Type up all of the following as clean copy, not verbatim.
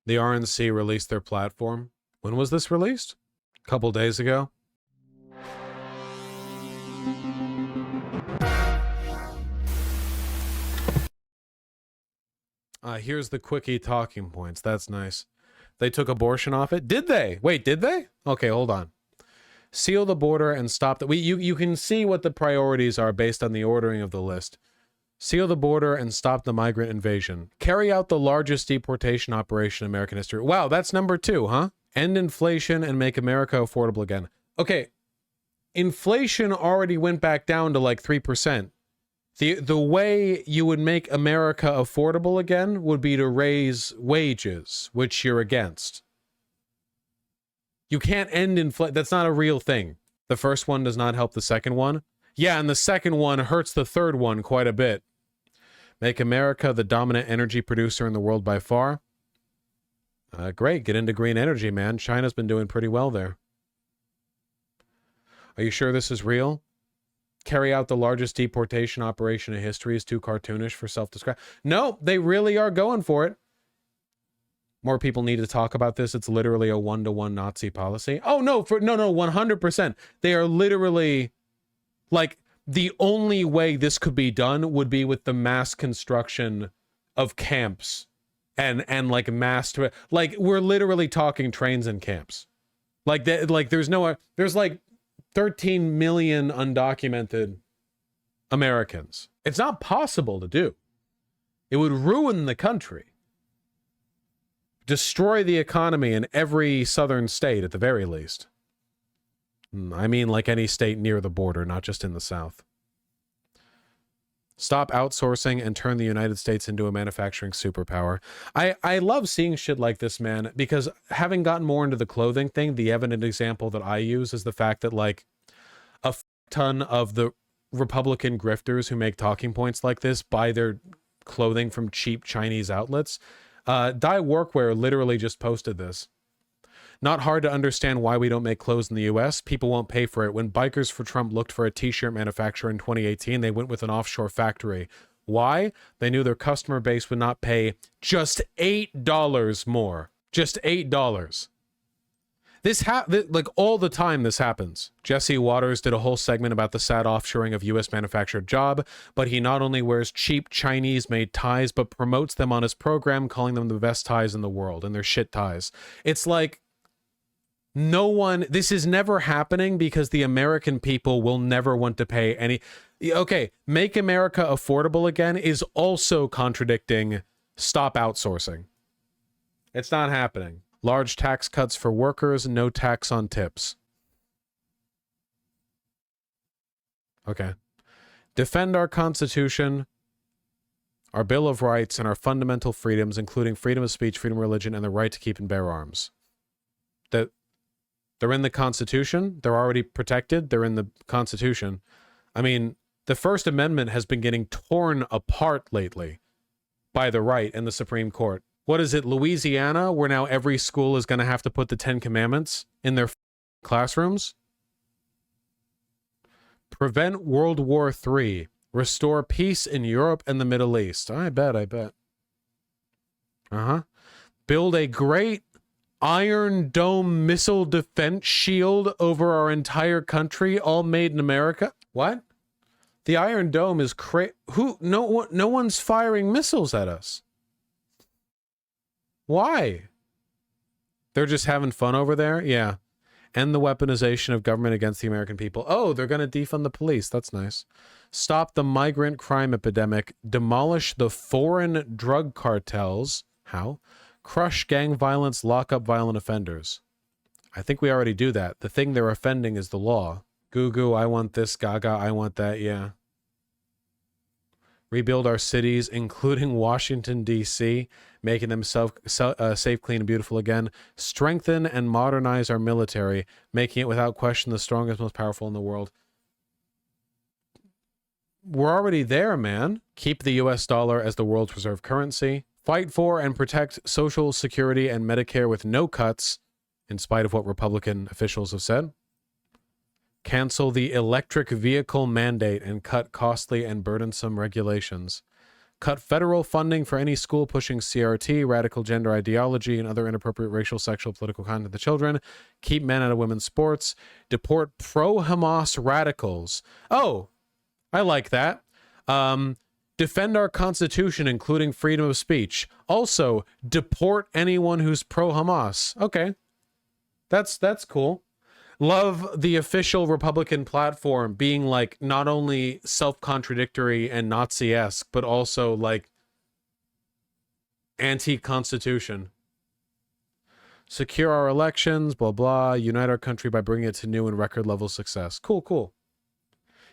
The RNC released their platform. When was this released? A couple days ago. Here's the quickie talking points. That's nice. They took abortion off it. Did they? Wait, did they? Okay, hold on. Seal the border and stop the... You can see what the priorities are based on the ordering of the list. Seal the border and stop the migrant invasion. Carry out the largest deportation operation in American history. Wow, that's number 2, huh? End inflation and make America affordable again. Okay, inflation already went back down to like 3%. The way you would make America affordable again would be to raise wages, which you're against. You can't end inflation. That's not a real thing. The first one does not help the second one. Yeah, and the second one hurts the third one quite a bit. Make America the dominant energy producer in the world by far. Great, get into green energy, man. China's been doing pretty well there. Are you sure this is real? Carry out the largest deportation operation in history is too cartoonish for self-describe. No, they really are going for it. More people need to talk about this. It's literally a one-to-one Nazi policy. Oh, no, no, 100%. They are literally, like, the only way this could be done would be with the mass construction of camps and like mass, like, we're literally talking trains and camps. Like, there's like 13 million undocumented Americans. It's not possible to do. It would ruin the country. Destroy the economy in every southern state at the very least. I mean, like any state near the border, not just in the South. Stop outsourcing and turn the United States into a manufacturing superpower. I love seeing shit like this, man, because having gotten more into the clothing thing, the evident example that I use is the fact that, like, a ton of the Republican grifters who make talking points like this buy their clothing from cheap Chinese outlets. Dye Workwear literally just posted this. Not hard to understand why we don't make clothes in the US. People won't pay for it. When Bikers for Trump looked for a t-shirt manufacturer in 2018, they went with an offshore factory. Why? They knew their customer base would not pay just $8 more. Just $8. Like all the time this happens. Jesse Waters did a whole segment about the sad offshoring of US manufactured job, but he not only wears cheap Chinese made ties, but promotes them on his program, calling them the best ties in the world, and they're shit ties. It's like, this is never happening because the American people will never want to pay any. Okay, make America affordable again is also contradicting stop outsourcing. It's not happening. Large tax cuts for workers, no tax on tips. Okay. Defend our Constitution, our Bill of Rights, and our fundamental freedoms, including freedom of speech, freedom of religion, and the right to keep and bear arms. They're in the Constitution. They're already protected. They're in the Constitution. I mean, the First Amendment has been getting torn apart lately by the right and the Supreme Court. What is it, Louisiana, where now every school is going to have to put the 10 Commandments in their classrooms? Prevent World War III. Restore peace in Europe and the Middle East. I bet. Build a great Iron Dome missile defense shield over our entire country, all made in America. What? The Iron Dome is no one's firing missiles at us. Why? They're just having fun over there? Yeah. End the weaponization of government against the American people. Oh, they're going to defund the police. That's nice. Stop the migrant crime epidemic. Demolish the foreign drug cartels. How? Crush gang violence, lock up violent offenders. I think we already do that. The thing they're offending is the law. Goo goo, I want this. Gaga, I want that. Yeah. Rebuild our cities, including Washington, D.C., making them safe, clean, and beautiful again. Strengthen and modernize our military, making it without question the strongest, most powerful in the world. We're already there, man. Keep the U.S. dollar as the world's reserve currency. Fight for and protect Social Security and Medicare with no cuts, in spite of what Republican officials have said. Cancel the electric vehicle mandate and cut costly and burdensome regulations. cut federal funding for any school pushing CRT, radical gender ideology, and other inappropriate racial, sexual, political content to children, keep men out of women's sports, deport pro-Hamas radicals. Oh, I like that. Defend our Constitution, including freedom of speech. Also, deport anyone who's pro-Hamas. Okay, that's cool. Love the official Republican platform being like not only self-contradictory and Nazi-esque, but also like anti-constitution. Secure our elections, blah, blah. Unite our country by bringing it to new and record level success. Cool, cool.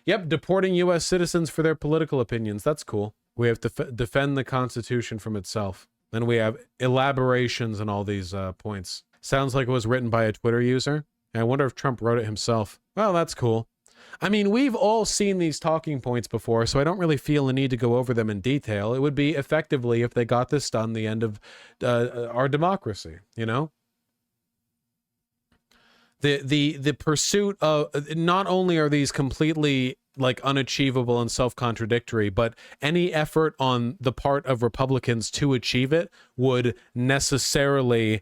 Yep, deporting U.S. citizens for their political opinions. That's cool. We have to defend the Constitution from itself. Then we have elaborations on all these points. Sounds like it was written by a Twitter user. I wonder if Trump wrote it himself. Well, that's cool. I mean, we've all seen these talking points before, so I don't really feel a need to go over them in detail. It would be effectively, if they got this done, the end of our democracy, you know? The pursuit of, not only are these completely like unachievable and self-contradictory, but any effort on the part of Republicans to achieve it would necessarily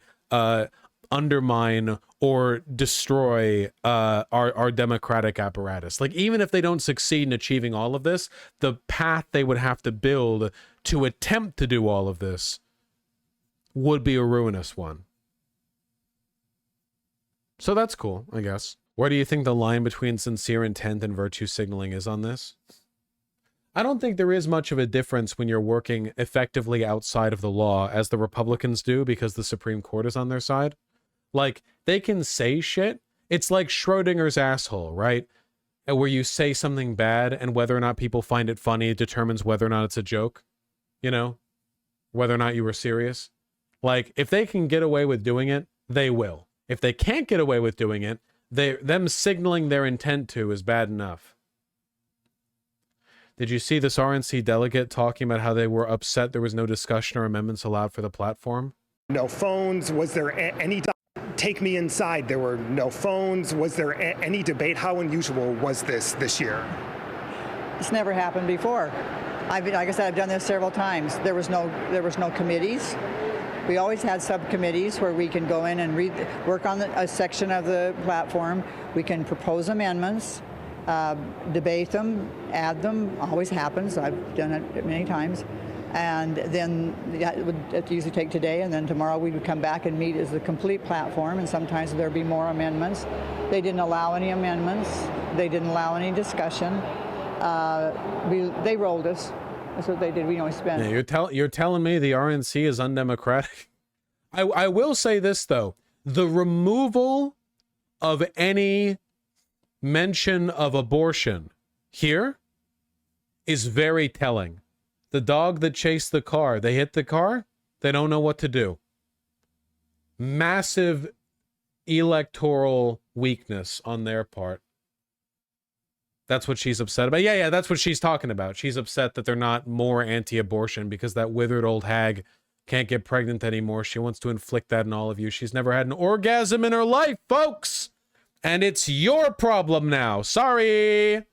undermine or destroy our democratic apparatus. Like, even if they don't succeed in achieving all of this, the path they would have to build to attempt to do all of this would be a ruinous one. So that's cool, I guess. Where do you think the line between sincere intent and virtue signaling is on this? I don't think there is much of a difference when you're working effectively outside of the law, as the Republicans do, because the Supreme Court is on their side. Like, they can say shit. It's like Schrodinger's asshole, right? Where you say something bad and whether or not people find it funny determines whether or not it's a joke. You know? Whether or not you were serious. Like, if they can get away with doing it, they will. If they can't get away with doing it, them signaling their intent to is bad enough. Did you see this RNC delegate talking about how they were upset there was no discussion or amendments allowed for the platform? No phones. Was there any... Take me inside. There were no phones. Was there any debate? How unusual was this year? It's never happened before. Like I said, I've done this several times. There was no committees. We always had subcommittees where we can go in and work on a section of the platform. We can propose amendments, debate them, add them. Always happens. I've done it many times. And then it would usually take today, and then tomorrow we would come back and meet as the complete platform, and sometimes there'd be more amendments. They didn't allow any amendments. They didn't allow any discussion. They rolled us. That's what they did. We only spent. Yeah, you're telling me the RNC is undemocratic? I will say this, though. The removal of any mention of abortion here is very telling. The dog that chased the car, they hit the car, they don't know what to do. Massive electoral weakness on their part. That's what she's upset about. Yeah, that's what she's talking about. She's upset that they're not more anti-abortion because that withered old hag can't get pregnant anymore. She wants to inflict that on all of you. She's never had an orgasm in her life, folks! And it's your problem now. Sorry!